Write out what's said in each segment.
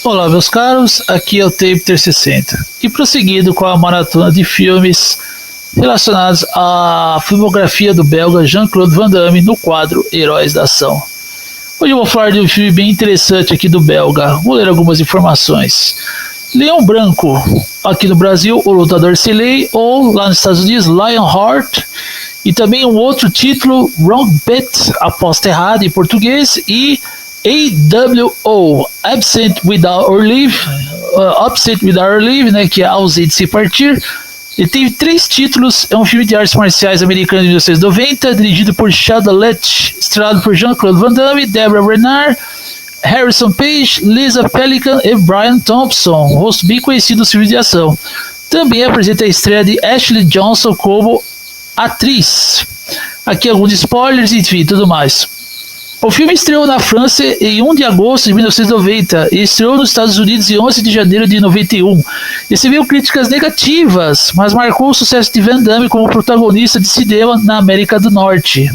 Olá, meus caros, aqui é o Tape 360 e prosseguindo com a maratona de filmes relacionados à filmografia do belga Jean-Claude Van Damme no quadro Heróis da Ação. Hoje eu vou falar de um filme bem interessante aqui do belga, vou ler algumas informações. Leão Branco, aqui no Brasil, O Lutador Sem Lei, ou lá nos Estados Unidos, Lionheart, e também um outro título, Wrong Bet, Aposta Errada em português, e AWO, Absent Without Our Leave, né, que é Ausente Sem Partir. Ele teve 3 títulos, é um filme de artes marciais americano de 1990, dirigido por Chad Letch, estrelado por Jean-Claude Van Damme, Deborah Renard, Harrison Page, Lisa Pelican e Brian Thompson, um rosto bem conhecido do filme de ação. Também apresenta a estreia de Ashley Johnson como atriz. Aqui alguns spoilers, enfim, tudo mais. O filme estreou na França em 1 de agosto de 1990 e estreou nos Estados Unidos em 11 de janeiro de 91. Recebeu críticas negativas, mas marcou o sucesso de Van Damme como protagonista de cinema na América do Norte.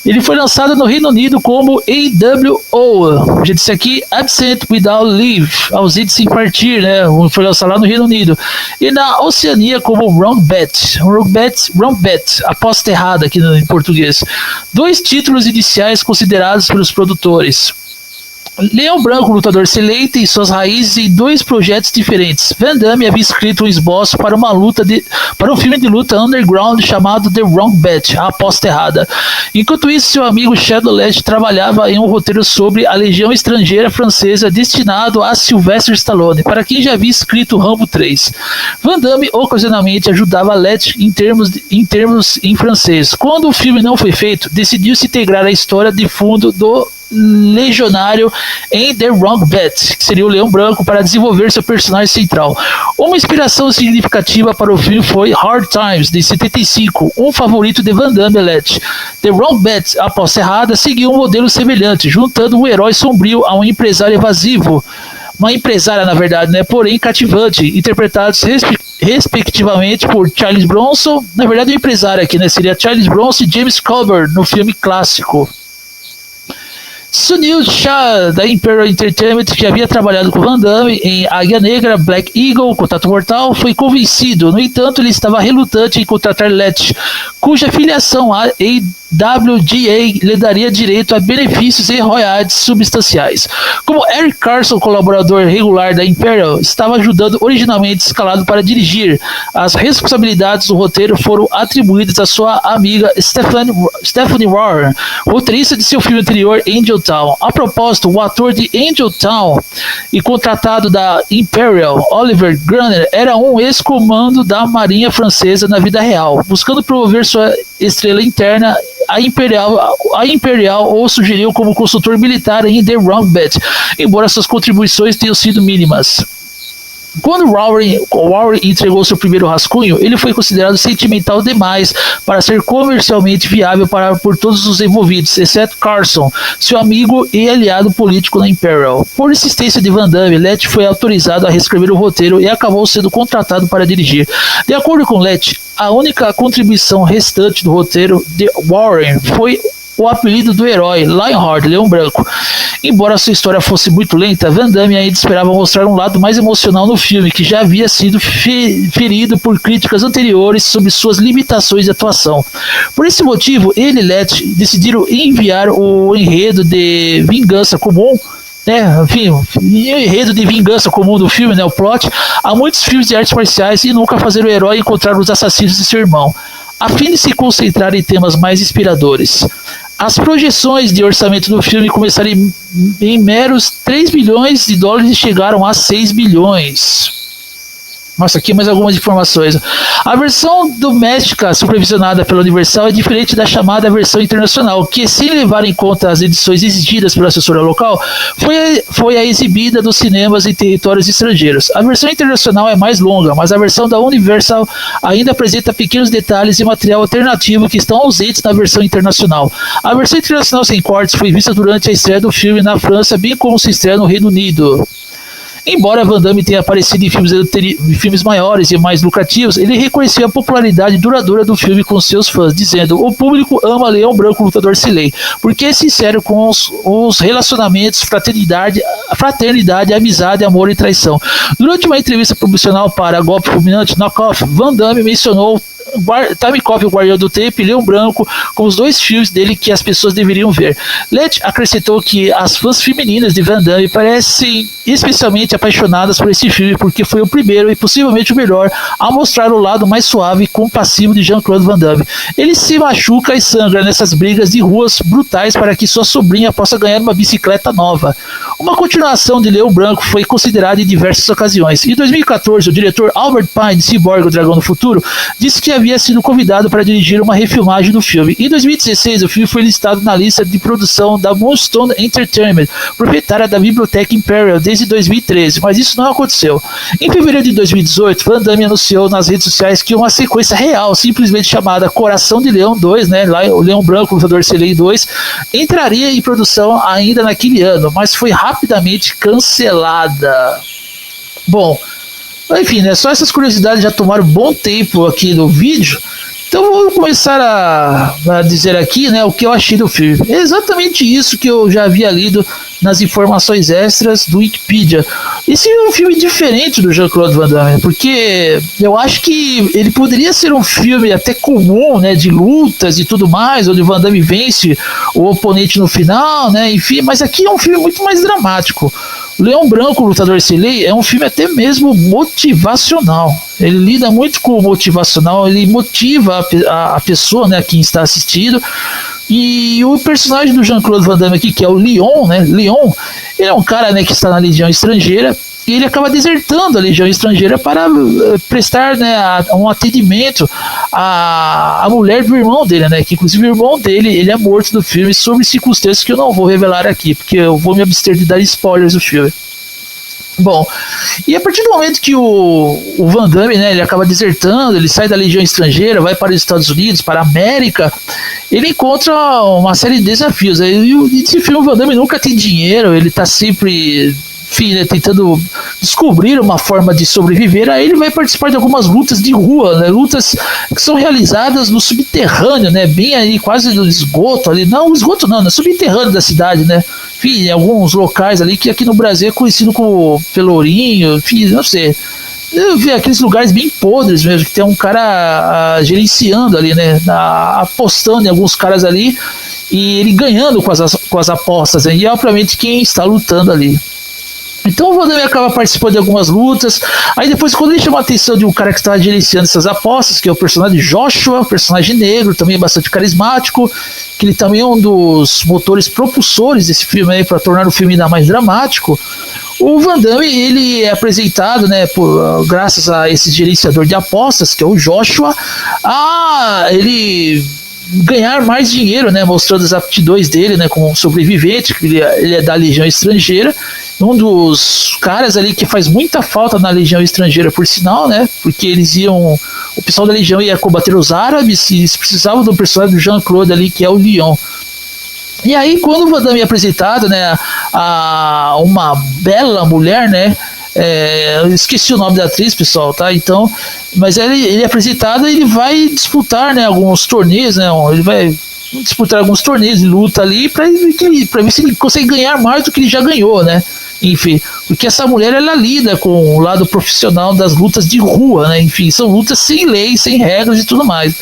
Ele foi lançado no Reino Unido como AWO, já disse aqui, Absent Without Leave, ausente sem partir, né? Foi lançado lá no Reino Unido. E na Oceania como Wrong Bet, aposta errada aqui em português. 2 títulos iniciais considerados pelos produtores. Leão Branco, Lutador Sem Lei, tem suas raízes em 2 projetos diferentes. Van Damme havia escrito um esboço para um filme de luta underground chamado The Wrong Bet, a aposta errada. Enquanto isso, seu amigo Shadow Letch trabalhava em um roteiro sobre a Legião Estrangeira Francesa destinado a Sylvester Stallone, para quem já havia escrito Rambo 3. Van Damme ocasionalmente ajudava Letch em termos em francês. Quando o filme não foi feito, decidiu se integrar à história de fundo do legionário em The Wrong Bet, que seria o Leão Branco, para desenvolver seu personagem central. Uma inspiração significativa para o filme foi Hard Times, de 75, um favorito de Van Damme e Letch. The Wrong Bet, a aposta errada, seguiu um modelo semelhante, juntando um herói sombrio a um empresário evasivo. Uma empresária, na verdade, né, porém cativante, interpretados respectivamente por Charles Bronson, na verdade o empresário aqui, né, seria Charles Bronson e James Coburn no filme clássico. Sunil Shah, da Imperial Entertainment, que havia trabalhado com Van Damme em Águia Negra, Black Eagle, Contato Mortal, foi convencido. No entanto, ele estava relutante em contratar Letch, cuja filiação à WGA lhe daria direito a benefícios e royalties substanciais. Como Eric Carson, colaborador regular da Imperial, estava ajudando originalmente escalado para dirigir, as responsabilidades do roteiro foram atribuídas à sua amiga Stephanie Warren, roteirista de seu filme anterior, Angel Town. A propósito, o ator de Angel Town e contratado da Imperial, Oliver Gruner, era um ex-comando da Marinha Francesa na vida real, buscando promover sua estrela interna. A Imperial o sugeriu como consultor militar em The Wrong Bet, embora suas contribuições tenham sido mínimas. Quando Warren entregou seu primeiro rascunho, ele foi considerado sentimental demais para ser comercialmente viável por todos os envolvidos, exceto Carson, seu amigo e aliado político na Imperial. Por insistência de Van Damme, Letch foi autorizado a reescrever o roteiro e acabou sendo contratado para dirigir. De acordo com Letch, a única contribuição restante do roteiro de Warren foi o apelido do herói, Lionheart, Leão Branco. Embora sua história fosse muito lenta, Van Damme ainda esperava mostrar um lado mais emocional no filme, que já havia sido ferido por críticas anteriores sobre suas limitações de atuação. Por esse motivo, ele e Letch decidiram enviar o enredo de vingança comum, o enredo de vingança comum do filme, né, o plot, a muitos filmes de artes marciais e nunca fazer o herói encontrar os assassinos de seu irmão, a fim de se concentrar em temas mais inspiradores. As projeções de orçamento do filme começaram em meros 3 bilhões de dólares e chegaram a 6 bilhões. Nossa, aqui mais algumas informações. A versão doméstica supervisionada pela Universal é diferente da chamada versão internacional, que, sem levar em conta as edições exigidas pela assessora local, foi a exibida nos cinemas em territórios estrangeiros. A versão internacional é mais longa, mas a versão da Universal ainda apresenta pequenos detalhes e material alternativo que estão ausentes na versão internacional. A versão internacional sem cortes foi vista durante a estreia do filme na França, bem como sua estreia no Reino Unido. Embora Van Damme tenha aparecido em filmes maiores e mais lucrativos, ele reconheceu a popularidade duradoura do filme com seus fãs, dizendo: o público ama Leão Branco, lutador Silei, porque é sincero com os relacionamentos, fraternidade, amizade, amor e traição. Durante uma entrevista promocional para Golpe Fulminante Knockoff, Van Damme mencionou Time Cop, o Guardião do Tempo, e Leão Branco como os dois filmes dele que as pessoas deveriam ver. Letch acrescentou que as fãs femininas de Van Damme parecem especialmente apaixonadas por esse filme porque foi o primeiro e possivelmente o melhor a mostrar o lado mais suave e compassivo de Jean-Claude Van Damme. Ele se machuca e sangra nessas brigas de ruas brutais para que sua sobrinha possa ganhar uma bicicleta nova. Uma continuação de Leão Branco foi considerada em diversas ocasiões. Em 2014, o diretor Albert Pine, de Cyborg, o Dragão do Futuro, disse que havia sido convidado para dirigir uma refilmagem do filme. Em 2016, o filme foi listado na lista de produção da Moonstone Entertainment, proprietária da Biblioteca Imperial, desde 2013, mas isso não aconteceu. Em fevereiro de 2018, Van Damme anunciou nas redes sociais que uma sequência real, simplesmente chamada Coração de Leão 2, né, lá, o Leão Branco, o Lutador Silei 2, entraria em produção ainda naquele ano, mas foi rapidamente cancelada. Bom, enfim, né, só essas curiosidades já tomaram bom tempo aqui no vídeo, então vou começar a dizer aqui, né, o que eu achei do filme. É exatamente isso que eu já havia lido nas informações extras do Wikipedia. Esse é um filme diferente do Jean-Claude Van Damme, porque eu acho que ele poderia ser um filme até comum, né, de lutas e tudo mais, onde Van Damme vence o oponente no final, né, enfim, mas aqui é um filme muito mais dramático. Leão Branco, o Lutador Silei, é um filme até mesmo motivacional. Ele lida muito com o motivacional, ele motiva a pessoa, né, quem está assistindo. E o personagem do Jean-Claude Van Damme aqui, que é o Leon, né, Leon, ele é um cara, né, que está na Legião Estrangeira, e ele acaba desertando a Legião Estrangeira para prestar, né, um atendimento à mulher do irmão dele, né, que inclusive o irmão dele, ele é morto no filme sobre circunstâncias que eu não vou revelar aqui, porque eu vou me abster de dar spoilers do filme. Bom, e a partir do momento que o Van Damme, né, ele acaba desertando, ele sai da Legião Estrangeira, vai para os Estados Unidos, para a América, ele encontra uma série de desafios. E esse filme, o Van Damme nunca tem dinheiro, ele está sempre, enfim, né, tentando descobrir uma forma de sobreviver. Aí ele vai participar de algumas lutas de rua, né, lutas que são realizadas no subterrâneo, né, bem ali quase no esgoto ali, não, esgoto não, no subterrâneo da cidade, né, enfim, em alguns locais ali que aqui no Brasil é conhecido como Pelourinho, enfim, não sei. Eu vi aqueles lugares bem podres mesmo, que tem um cara gerenciando ali, né, apostando em alguns caras ali e ele ganhando com as apostas, né, e obviamente quem está lutando ali. Então o Van Damme acaba participando de algumas lutas. Aí depois, quando ele chama a atenção de um cara que está gerenciando essas apostas, que é o personagem Joshua, personagem negro, também bastante carismático, que ele também é um dos motores propulsores desse filme aí para tornar o filme ainda mais dramático. O Van Damme, ele é apresentado, né, graças a esse gerenciador de apostas, que é o Joshua, a ele ganhar mais dinheiro, né, mostrando as aptidões dele, né, como sobrevivente, que ele é da Legião Estrangeira, um dos caras ali que faz muita falta na Legião Estrangeira, por sinal, né, porque o pessoal da Legião ia combater os árabes e eles precisavam do personagem do Jean-Claude ali, que é o Leon. E aí, quando o Van Damme é apresentado, né, a uma bela mulher, né, eu esqueci o nome da atriz, pessoal, tá? Então, mas ele é apresentado e ele vai disputar, né, alguns torneios, né? Ele vai disputar alguns torneios de luta ali para ver se ele consegue ganhar mais do que ele já ganhou, né? Enfim, porque essa mulher, ela lida com o lado profissional das lutas de rua, né? Enfim, são lutas sem lei, sem regras e tudo mais.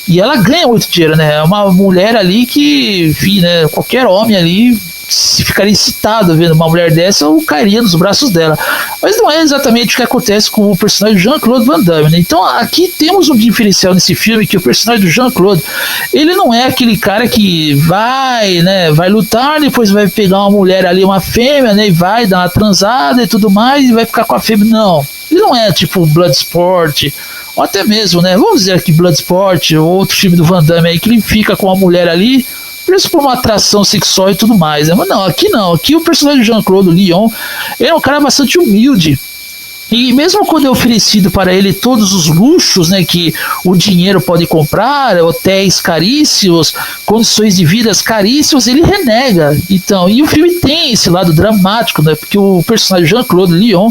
E ela ganha muito dinheiro, né? É uma mulher ali que, enfim, né, qualquer homem ali se ficaria excitado vendo uma mulher dessa ou cairia nos braços dela. Mas não é exatamente o que acontece com o personagem Jean-Claude Van Damme, né? Então aqui temos um diferencial nesse filme, que o personagem do Jean-Claude, ele não é aquele cara que vai, né, vai lutar, depois vai pegar uma mulher ali, uma fêmea, né, e vai dar uma transada e tudo mais, e vai ficar com a fêmea. Não, ele não é tipo Bloodsport, ou até mesmo, né, vamos dizer que Bloodsport, ou outro filme do Van Damme aí, que ele fica com a mulher ali, preso por uma atração sexual e tudo mais, né? Mas não, aqui o personagem do Jean-Claude Leon, ele é um cara bastante humilde. E mesmo quando é oferecido para ele todos os luxos, né, que o dinheiro pode comprar, hotéis caríssimos, condições de vida caríssimas, ele renega. Então, e o filme tem esse lado dramático, né, porque o personagem Jean-Claude Lyon,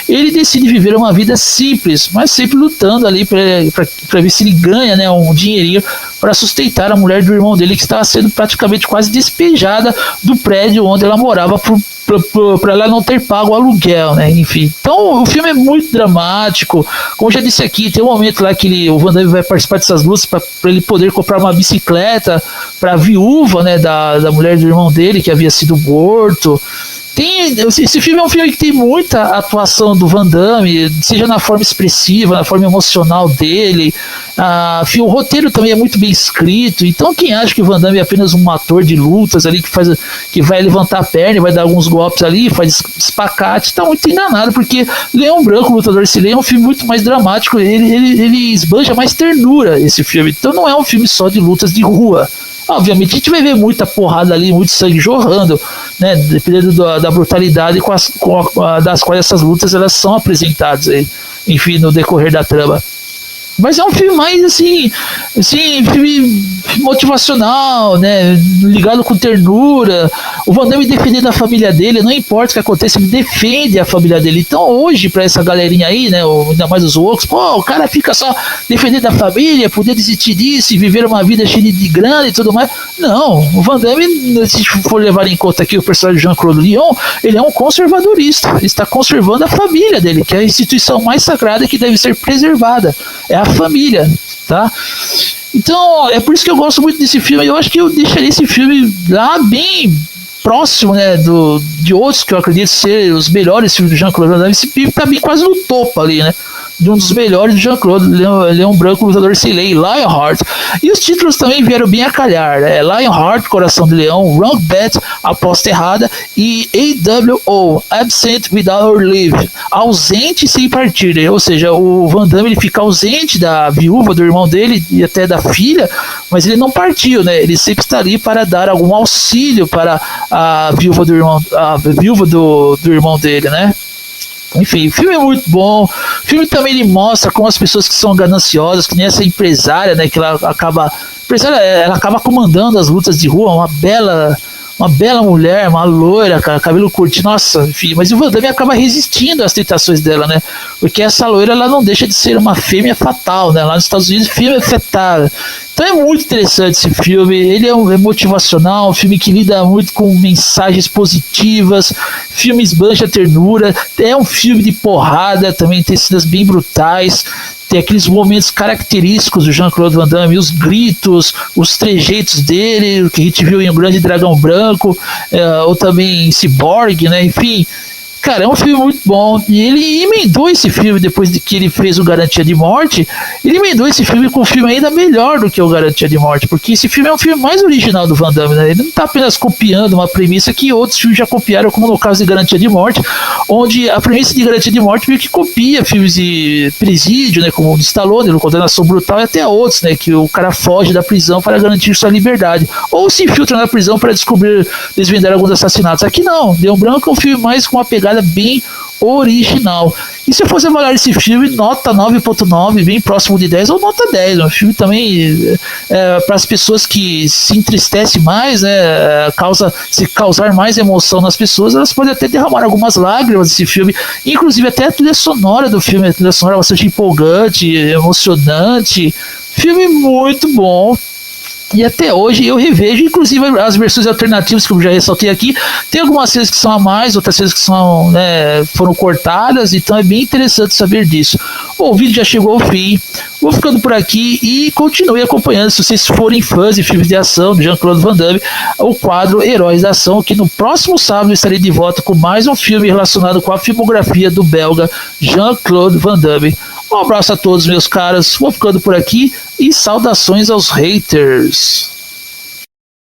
ele decide viver uma vida simples, mas sempre lutando ali para ver se ele ganha, né, um dinheirinho para sustentar a mulher do irmão dele, que estava sendo praticamente quase despejada do prédio onde ela morava para ela não ter pago o aluguel, né? Enfim. Então o filme é muito dramático. Como eu já disse aqui, tem um momento lá que o Van Damme vai participar dessas lutas para ele poder comprar uma bicicleta para a viúva, né, da mulher do irmão dele, que havia sido morto. Esse filme é um filme que tem muita atuação do Van Damme, seja na forma expressiva, na forma emocional dele. O roteiro também é muito bem escrito. Então, quem acha que o Van Damme é apenas um ator de lutas ali que vai levantar a perna e vai dar alguns golpes ali, faz espacate, está muito enganado, porque Leão Branco, Lutador Sem Lei, é um filme muito mais dramático. Ele esbanja mais ternura, esse filme. Então, não é um filme só de lutas de rua. Obviamente a gente vai ver muita porrada ali, muito sangue jorrando, né, dependendo da brutalidade das quais essas lutas elas são apresentadas, enfim, no decorrer da trama. Mas é um filme mais assim, filme motivacional, né? Ligado com ternura. O Van Damme defendendo a família dele, não importa o que aconteça, ele defende a família dele. Então hoje, pra essa galerinha aí, né? Ainda mais os outros, pô, o cara fica só defendendo a família, poder desistir disso e viver uma vida cheia de grana e tudo mais. Não, o Van Damme, se for levar em conta aqui o personagem Jean-Claude Lyon, ele é um conservadorista. Ele está conservando a família dele, que é a instituição mais sagrada que deve ser preservada. É a família, tá? Então, é por isso que eu gosto muito desse filme. Eu acho que eu deixaria esse filme lá bem próximo, né, de outros que eu acredito ser os melhores filmes do Jean-Claude Van Damme. Esse filme tá bem quase no topo ali, né? De um dos melhores do Jean-Claude, Leão Branco, Lutador Sem Lei, Lionheart. E os títulos também vieram bem a calhar, né? Lionheart, Coração de Leão, Wrong Bet, Aposta Errada, e AWO, Absent Without Leave, ausente sem partir, né? Ou seja, o Van Damme ele fica ausente da viúva do irmão dele e até da filha, mas ele não partiu, né? Ele sempre está ali para dar algum auxílio para a viúva do irmão dele, né? Enfim, o filme é muito bom. O filme também ele mostra como as pessoas que são gananciosas, que nem essa empresária, né, que ela acaba comandando as lutas de rua, uma bela mulher, uma loira, cabelo curtinho, nossa, enfim, mas o Van Damme acaba resistindo às tentações dela, né? Porque essa loira ela não deixa de ser uma fêmea fatal, né? Lá nos Estados Unidos, fêmea fatal. Então é muito interessante esse filme, ele é motivacional, um filme que lida muito com mensagens positivas, filme esbanja ternura, é um filme de porrada, também tem cenas bem brutais, tem aqueles momentos característicos do Jean-Claude Van Damme, os gritos, os trejeitos dele, o que a gente viu em O Grande Dragão Branco, ou também em Cyborg, né? Enfim, cara, é um filme muito bom. E ele emendou esse filme depois de que ele fez o Garantia de Morte. Ele emendou esse filme com um filme ainda melhor do que o Garantia de Morte, porque esse filme é um filme mais original do Van Damme, né? Ele não está apenas copiando uma premissa que outros filmes já copiaram, como no caso de Garantia de Morte, onde a premissa de Garantia de Morte meio que copia filmes de presídio, né, como o de Stallone, no Condenação Brutal, e até outros, né, que o cara foge da prisão para garantir sua liberdade, ou se infiltra na prisão para desvendar alguns assassinatos. Aqui não, Leão Branco é um filme mais com uma pegada bem original. E se eu fosse avaliar esse filme, nota 9.9, bem próximo de 10, ou nota 10. Um filme também para as pessoas que se entristecem mais, né, se causar mais emoção nas pessoas, elas podem até derramar algumas lágrimas desse filme, inclusive até a trilha sonora do filme, a trilha sonora bastante empolgante, emocionante, filme muito bom. E até hoje eu revejo, inclusive as versões alternativas que eu já ressaltei aqui, tem algumas cenas que são a mais, outras cenas que são, né, foram cortadas, então é bem interessante saber disso. Bom, o vídeo já chegou ao fim, vou ficando por aqui e continue acompanhando, se vocês forem fãs de filmes de ação do Jean-Claude Van Damme, o quadro Heróis da Ação, que no próximo sábado estarei de volta com mais um filme relacionado com a filmografia do belga Jean-Claude Van Damme. Um abraço a todos, meus caras, vou ficando por aqui e saudações aos haters.